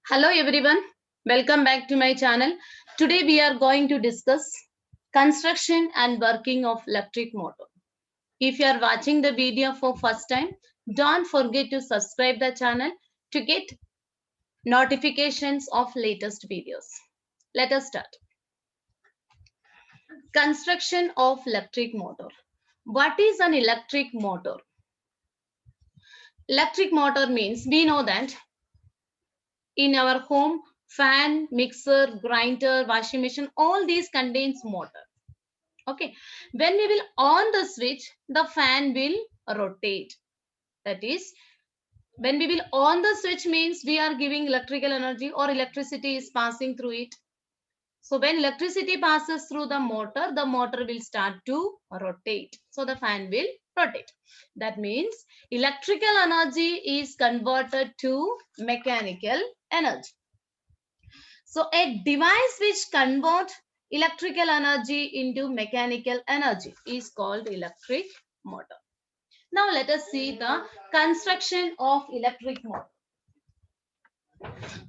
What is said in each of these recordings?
Hello everyone, welcome back to my channel. Today we are going to discuss construction and working of electric motor. If you are watching the video for first time, don't forget to subscribe the channel to get notifications of latest videos. Let us start. Construction of electric motor. What is an electric motor? Electric motor means we know that in our home, fan, mixer, grinder, washing machine, all these contains motor. Okay, when we will on the switch, the fan will rotate. That is, when we will on the switch means we are giving electrical energy or electricity is passing through it. So when electricity passes through the motor will start to rotate. So the fan will rotate. That means electrical energy is converted to mechanical energy. So a device which converts electrical energy into mechanical energy is called electric motor. Now let us see the construction of electric motor.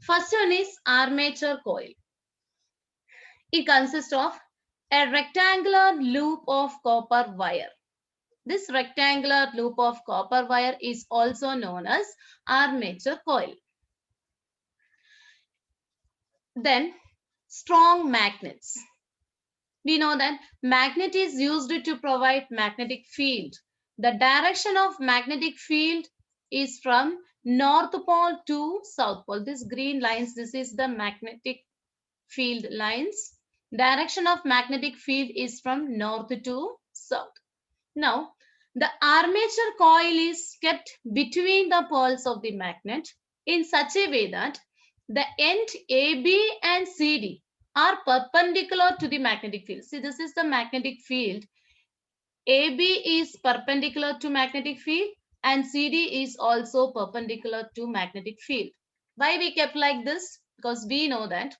First one is armature coil. It consists of a rectangular loop of copper wire. This rectangular loop of copper wire is also known as armature coil. Then strong magnets. We know that magnet is used to provide magnetic field. The direction of magnetic field is from north pole to south pole. This green lines, this is the magnetic field lines. Direction of magnetic field is from north to south. Now, the armature coil is kept between the poles of the magnet in such a way that the end AB and CD are perpendicular to the magnetic field. See, this is the magnetic field. AB is perpendicular to magnetic field and CD is also perpendicular to magnetic field. Why we kept like this? Because we know that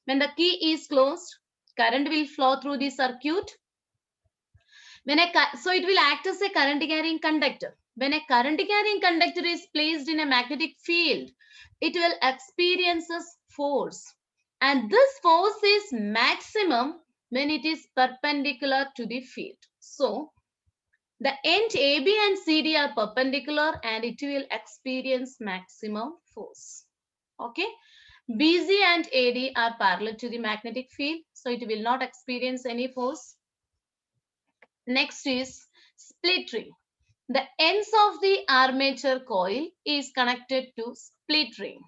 when the key is closed, current will flow through the circuit. So it will act as a current carrying conductor. When a current carrying conductor is placed in a magnetic field, it will experience force. And this force is maximum when it is perpendicular to the field. So the end AB and CD are perpendicular and it will experience maximum force. Okay. BC and AD are parallel to the magnetic field, so it will not experience any force. Next is split ring. The ends of the armature coil is connected to split ring.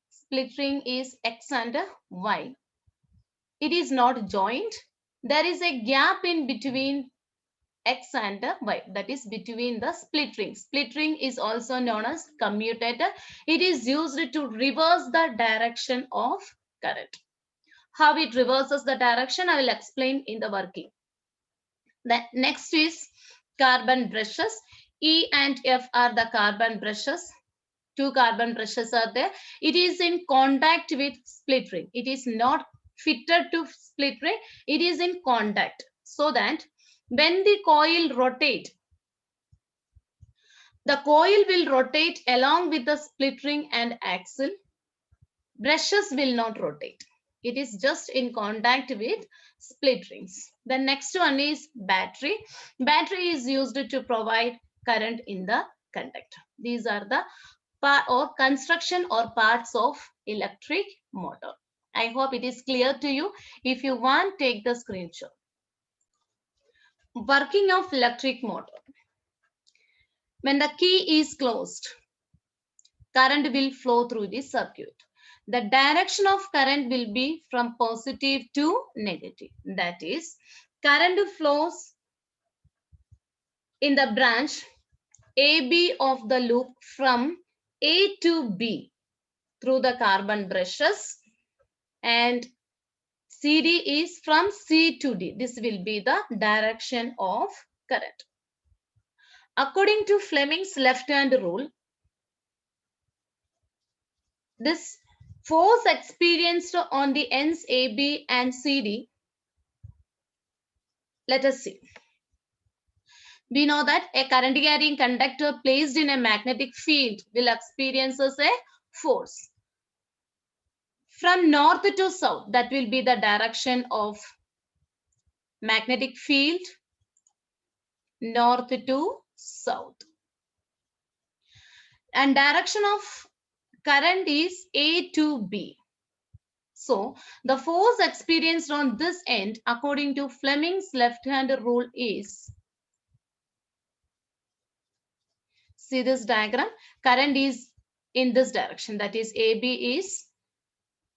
Split ring is X and Y. It is not joined. There is a gap in between X and Y, that is between the split ring. Split ring is also known as commutator. It is used to reverse the direction of current. How it reverses the direction, I will explain in the working. The next is carbon brushes. E and F are the carbon brushes. Two carbon brushes are there. It is in contact with split ring. It is not fitted to split ring. It is in contact so that when the coil rotates, the coil will rotate along with the split ring and axle. Brushes will not rotate. It is just in contact with split rings. The next one is battery. Battery is used to provide current in the conductor. These are the part or construction or parts of electric motor. I hope it is clear to you. If you want, take the screenshot. Working of electric motor. When the key is closed, current will flow through the circuit. The direction of current will be from positive to negative. That is, current flows in the branch AB of the loop from A to B through the carbon brushes, and CD is from C to D. This will be the direction of current. According to Fleming's left-hand rule, this force experienced on the ends AB and CD, let us see. We know that a current carrying conductor placed in a magnetic field will experience a force. from north to south, that will be the direction of magnetic field, north to south. And direction of current is A to B. So the force experienced on this end according to Fleming's left-hand rule is, see this diagram, current is in this direction, that is AB is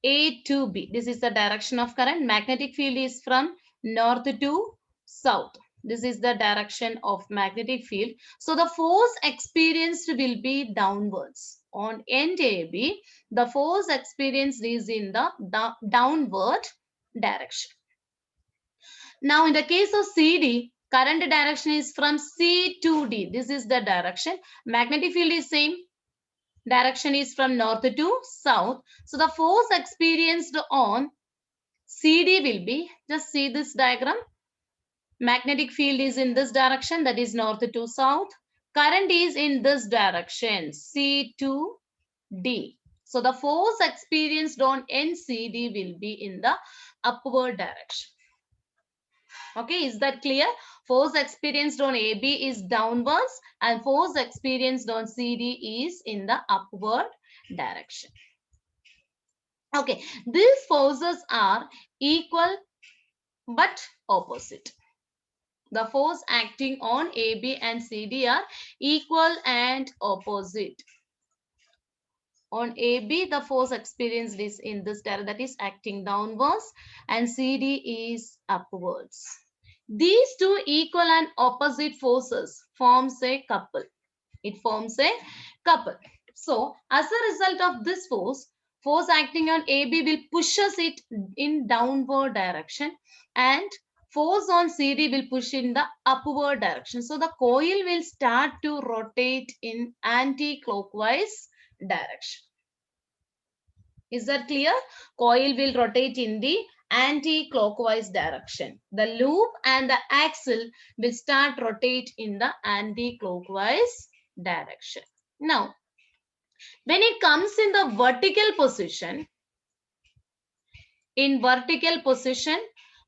A to B. This is the direction of current. Magnetic field is from north to south. This is the direction of magnetic field. So the force experienced will be downwards. On end AB, the force experienced is in the downward direction. Now in the case of CD, current direction is from C to D. This is the direction. Magnetic field is same. Direction is from north to south. So the force experienced on CD will be, just see this diagram. Magnetic field is in this direction, that is north to south. Current is in this direction, C to D. So the force experienced on NCD will be in the upward direction. Okay, is that clear? Force experienced on AB is downwards and force experienced on CD is in the upward direction. Okay, these forces are equal but opposite. The force acting on AB and CD are equal and opposite. On AB, the force experienced is in this direction, that is acting downwards, and CD is upwards. These two equal and opposite forces forms a couple. It forms a couple. So, as a result of this force acting on AB will pushes it in downward direction, and force on CD will push in the upward direction. So, the coil will start to rotate in anti-clockwise direction. Is that clear? Coil will rotate in the anti-clockwise direction. The loop and the axle will start rotate in the anti-clockwise direction. Now, when it comes in the vertical position,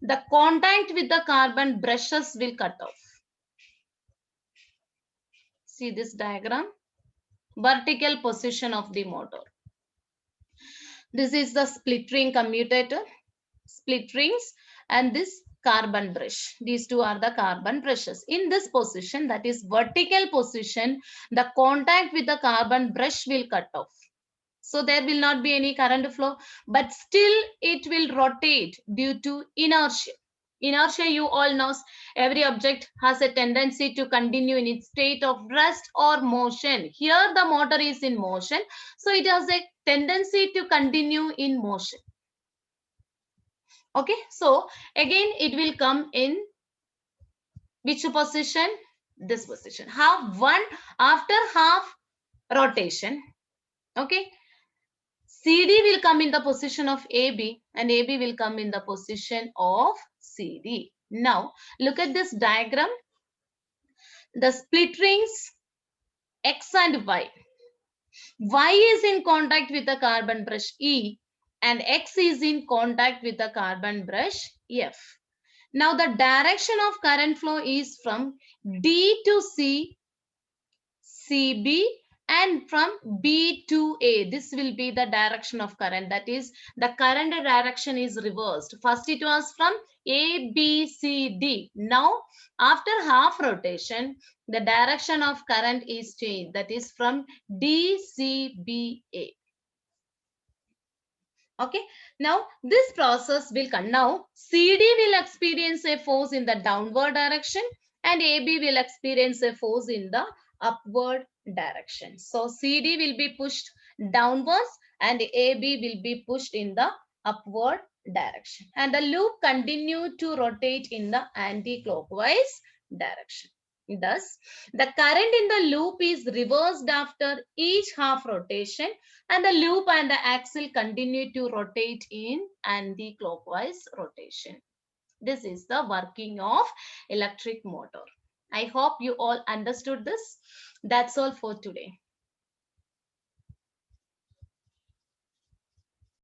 the contact with the carbon brushes will cut off. See this diagram? Vertical position of the motor. This is the split ring commutator, split rings, and this carbon brush. These two are the carbon brushes. In this position, that is vertical position, the contact with the carbon brush will cut off. So there will not be any current flow, but still it will rotate due to inertia. Inertia, you all know, every object has a tendency to continue in its state of rest or motion. Here the motor is in motion, so it has a tendency to continue in motion. Okay, so again it will come in which position? This position. After half rotation, okay, CD will come in the position of AB and AB will come in the position of CD. Now, look at this diagram. The split rings X and Y. Y is in contact with the carbon brush E and X is in contact with the carbon brush F. Now, the direction of current flow is from D to C, CB, and from B to A. This will be the direction of current. That is, the current direction is reversed. First it was from A, B, C, D. Now, after half rotation, the direction of current is changed. That is from D, C, B, A. Okay, now this process will come. Now, CD will experience a force in the downward direction and AB will experience a force in the upward direction. So, CD will be pushed downwards and AB will be pushed in the upward direction. And the loop continue to rotate in the anti-clockwise direction. Thus, the current in the loop is reversed after each half rotation and the loop and the axle continue to rotate in anti-clockwise rotation. This is the working of electric motor. I hope you all understood this. That's all for today.